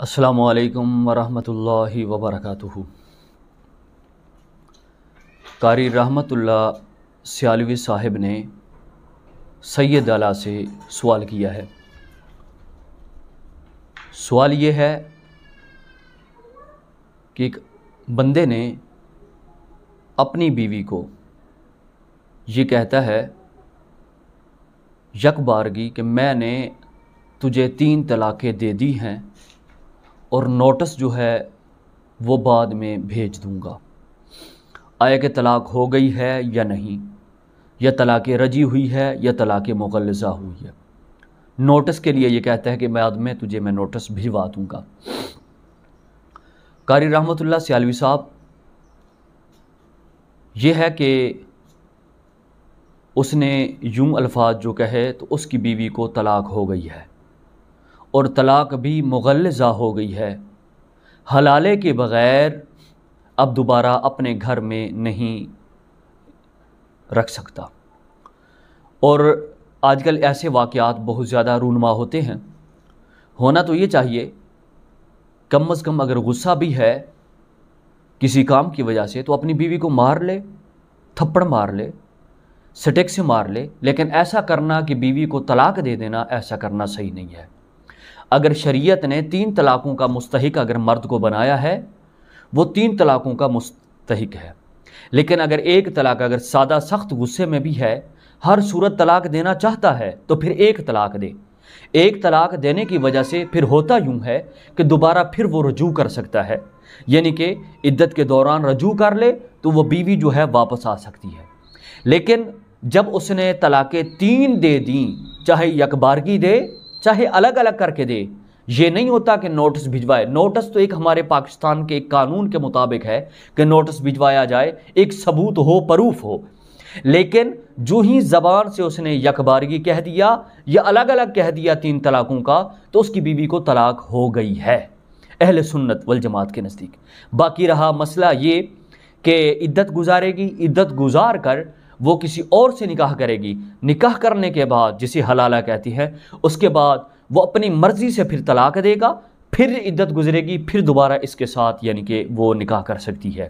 अस्सलामु अलैकुम वरहमतुल्लाहि वबरकातुहू। कारी रहमतुल्लाह सियालवी साहिब ने सैयद अला से सवाल किया है। सवाल ये है कि एक बंदे ने अपनी बीवी को ये कहता है यकबारगी कि मैंने तुझे 3 तलाक़ें दे दी हैं और नोटिस जो है वो बाद में भेज दूंगा। आया कि तलाक़ हो गई है या नहीं, या तलाक़ रजी हुई है या तलाक़ मुग़ल्लज़ा हुई है। नोटिस के लिए ये कहता है कि बाद में तुझे मैं नोटिस भिजवा दूंगा। कारी रहमतुल्लाह सियालवी साहब ये है कि उसने यूं अल्फाज जो कहे तो उसकी बीवी को तलाक़ हो गई है और तलाक़ भी मुग़ल्लज़ा हो गई है। हलाले के बग़ैर अब दोबारा अपने घर में नहीं रख सकता। और आजकल ऐसे वाक़यात बहुत ज़्यादा रूनुमा होते हैं। होना तो ये चाहिए कम अज़ कम अगर गुस्सा भी है किसी काम की वजह से तो अपनी बीवी को मार ले, थप्पड़ मार ले, सटेक से मार ले, लेकिन ऐसा करना कि बीवी को तलाक़ दे देना, ऐसा करना सही नहीं है। अगर शरीयत ने 3 तलाक़ों का मुस्तहिक अगर मर्द को बनाया है वो 3 तलाक़ों का मुस्तहिक है। लेकिन अगर एक तलाक़ अगर सादा सख्त गुस्से में भी है, हर सूरत तलाक़ देना चाहता है तो फिर एक तलाक़ दे। एक तलाक़ देने की वजह से फिर होता यूँ है कि दोबारा फिर वो रजू कर सकता है, यानी कि इद्दत के दौरान रजू कर ले तो वो बीवी जो है वापस आ सकती है। लेकिन जब उसने तलाक़ें 3 दे दी, चाहे यकबारगी दे चाहे अलग अलग करके दे, ये नहीं होता कि नोटिस भिजवाए। नोटिस तो एक हमारे पाकिस्तान के एक कानून के मुताबिक है कि नोटिस भिजवाया जाए, एक सबूत हो, प्रूफ हो। लेकिन जो ही ज़बान से उसने यकबारगी कह दिया या अलग अलग कह दिया 3 तलाक़ों का, तो उसकी बीवी को तलाक़ हो गई है अहले सुन्नत वल जमात के नज़दीक। बाकी रहा मसला ये कि इद्दत गुजारेगी, इद्दत गुजार कर वो किसी और से निकाह करेगी। निकाह करने के बाद जिसे हलाला कहती है, उसके बाद वो अपनी मर्ज़ी से फिर तलाक़ देगा, फिर इद्दत गुजरेगी, फिर दोबारा इसके साथ यानी कि वो निकाह कर सकती है।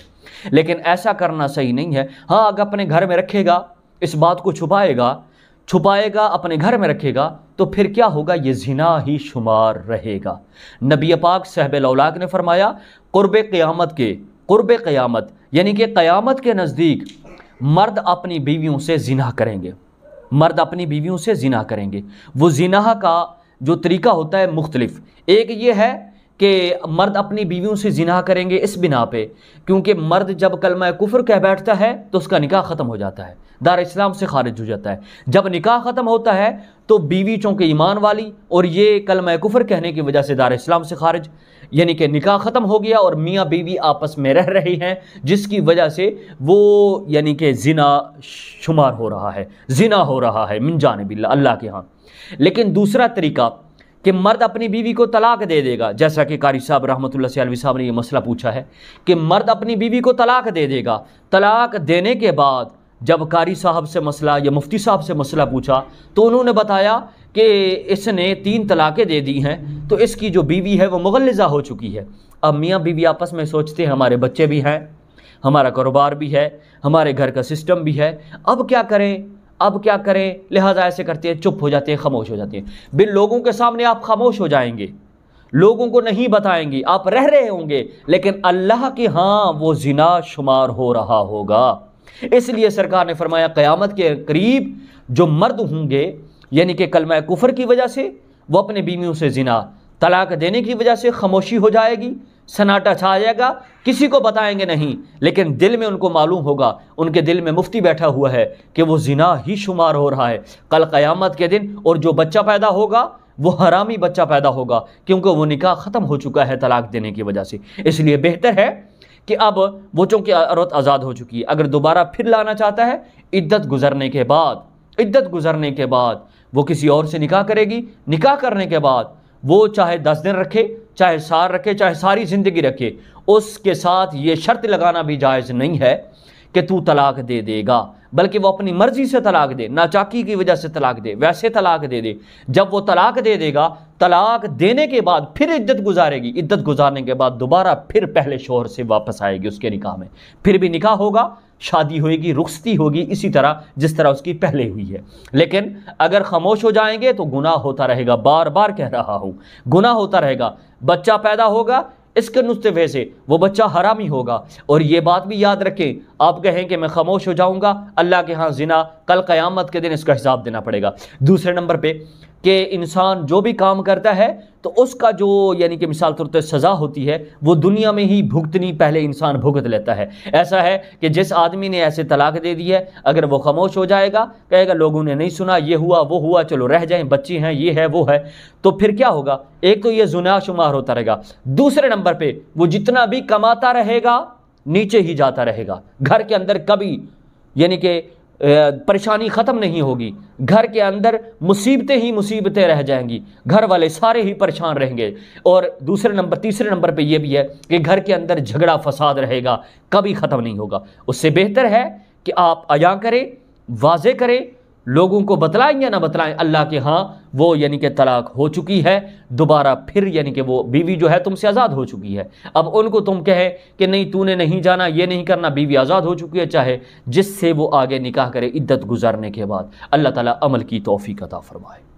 लेकिन ऐसा करना सही नहीं है। हाँ, अगर अपने घर में रखेगा, इस बात को छुपाएगा अपने घर में रखेगा, तो फिर क्या होगा, ये ज़िना ही शुमार रहेगा। नबी पाक साहिब औलाक ने फरमाया क़ुर्ब क़यामत यानी कि क़यामत के नज़दीक मर्द अपनी बीवियों से ज़िना करेंगे, मर्द अपनी बीवियों से ज़िना करेंगे। वो ज़िना का जो तरीका होता है मुख्तलिफ। एक ये है कि मर्द अपनी बीवियों से ज़िना करेंगे इस बिना पे क्योंकि मर्द जब कलमा कुफ्र कह बैठता है तो उसका निकाह ख़त्म हो जाता है, दार इस्लाम से खारिज हो जाता है। जब निकाह ख़त्म होता है तो बीवी चूँकि ईमान वाली और ये कलमा कुफ्र कहने की वजह से दार इस्लाम से खारिज, यानी कि निकाह ख़त्म हो गया और मियाँ बीवी आपस में रह रहे हैं, जिसकी वजह से वो यानी कि ज़िना शुमार हो रहा है, ज़िना हो रहा है मिन जानिबिल्लाह, अल्लाह के यहाँ। लेकिन दूसरा तरीका कि मर्द अपनी बीवी को तलाक़ दे देगा, जैसा कि कारी साहब रहमतुल्लाह सियालवी साहब ने ये मसला पूछा है कि मर्द अपनी बीवी को तलाक़ दे देगा। तलाक़ देने के बाद जब कारी साहब से मसला या मुफ्ती साहब से मसला पूछा तो उन्होंने बताया कि इसने 3 तलाक़ें दे दी हैं तो इसकी जो बीवी है वो मुग़ल्लज़ा हो चुकी है। अब मियाँ बीवी आपस में सोचते हैं हमारे बच्चे भी हैं, हमारा कारोबार भी है, हमारे घर का सिस्टम भी है, अब क्या करें, लिहाजा ऐसे करते हैं, चुप हो जाते हैं, खामोश हो जाते हैं। बिन लोगों के सामने आप खामोश हो जाएंगे, लोगों को नहीं बताएंगे, आप रह रहे होंगे, लेकिन अल्लाह के हाँ वो ज़िना शुमार हो रहा होगा। इसलिए सरकार ने फरमाया क़यामत के करीब जो मर्द होंगे यानी कि कलमा कुफ्र की वजह से वो अपने बीवियों से ज़िना, तलाक़ देने की वजह से खामोशी हो जाएगी, सन्नाटा छा जाएगा, किसी को बताएंगे नहीं, लेकिन दिल में उनको मालूम होगा, उनके दिल में मुफ्ती बैठा हुआ है कि वो ज़िना ही शुमार हो रहा है कल क़यामत के दिन। और जो बच्चा पैदा होगा वो हरामी बच्चा पैदा होगा क्योंकि वो निकाह ख़त्म हो चुका है तलाक़ देने की वजह से। इसलिए बेहतर है कि अब वो चूँकि औरत आज़ाद हो चुकी है, अगर दोबारा फिर लाना चाहता है इद्दत गुजरने के बाद वो किसी और से निकाह करेगी। निकाह करने के बाद वो चाहे 10 दिन रखे, चाहे साल रखे, चाहे सारी ज़िंदगी रखे, उसके साथ ये शर्त लगाना भी जायज़ नहीं है کہ تو طلاق دے دے گا، بلکہ وہ اپنی مرضی سے طلاق دے، ناچاکی کی وجہ سے طلاق دے، ویسے طلاق دے دے۔ جب وہ طلاق دے دے گا، طلاق دینے کے بعد پھر عدت گزارے گی، عدت گزارنے کے بعد دوبارہ پھر پہلے شوہر سے واپس آئے گی اس کے نکاح میں، پھر بھی نکاح ہوگا، شادی ہوئے گی، رخصتی ہوگی، اسی طرح جس طرح اس کی پہلے ہوئی ہے۔ لیکن اگر خاموش ہو جائیں گے تو گناہ ہوتا رہے گا، بار بار کہہ رہا ہوں، گناہ ہوتا رہے گا۔ بچہ پیدا ہوگا، اس کے نطفے سے وہ بچہ حرامی ہوگا۔ اور یہ بات بھی یاد رکھیں، آپ کہیں کہ میں خاموش ہو جاؤں گا، اللہ کے ہاں زنا کل قیامت کے دن اس کا حساب دینا پڑے گا۔ دوسرے نمبر پہ کہ انسان جو بھی کام کرتا ہے تو اس کا جو یعنی کہ مثال طور پر سزا ہوتی ہے وہ دنیا میں ہی بھگتنی پہلے انسان بھگت لیتا ہے۔ ایسا ہے کہ جس آدمی نے ایسے طلاق دے دی ہے، اگر وہ خاموش ہو جائے گا، کہے گا لوگوں نے نہیں سنا، یہ ہوا وہ ہوا، چلو رہ جائیں، بچی ہیں، یہ ہے وہ ہے، تو پھر کیا ہوگا؟ ایک تو یہ زنا شمار ہوتا رہے گا، دوسرے نمبر پہ وہ جتنا بھی کماتا رہے گا نیچے ہی جاتا رہے گا، گھر کے اندر کبھی یعنی کہ پریشانی ختم نہیں ہوگی، گھر کے اندر مصیبتیں ہی مصیبتیں رہ جائیں گی، گھر والے سارے ہی پریشان رہیں گے۔ اور تیسرے نمبر پہ یہ بھی ہے کہ گھر کے اندر جھگڑا فساد رہے گا، کبھی ختم نہیں ہوگا۔ اس سے بہتر ہے کہ آپ عیاں کریں، واضح کریں، لوگوں کو بتلائیں یا نہ بتلائیں، اللہ کے ہاں وہ یعنی کہ طلاق ہو چکی ہے، دوبارہ پھر یعنی کہ وہ بیوی جو ہے تم سے آزاد ہو چکی ہے۔ اب ان کو تم کہے کہ نہیں تو نے نہیں جانا، یہ نہیں کرنا، بیوی آزاد ہو چکی ہے، چاہے جس سے وہ آگے نکاح کرے عدت گزارنے کے بعد۔ اللہ تعالیٰ عمل کی توفیق عطا فرمائے۔